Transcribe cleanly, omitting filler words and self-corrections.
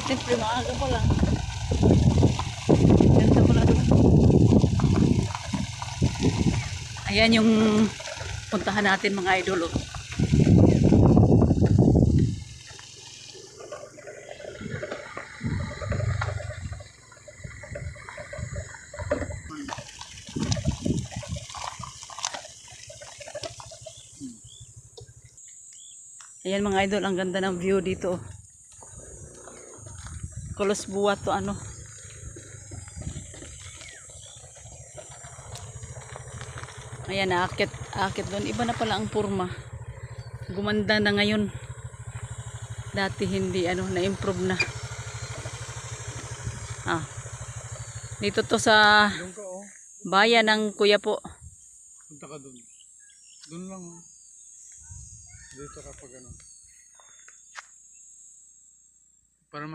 Siyempre maaga pa lang. Ganda pala doon. Ayan yung puntahan natin mga idol. Oh. Ayan mga idol, ang ganda ng view dito. Kulos buwat to ano. Ayan, aakit doon. Iba na pala ang purma. Gumanda na ngayon. Dati hindi ano, na-improve na. Ah. Dito to sa bayan ng Kuya po. Punta ka doon. Doon lang. Dito ka pag ano. Para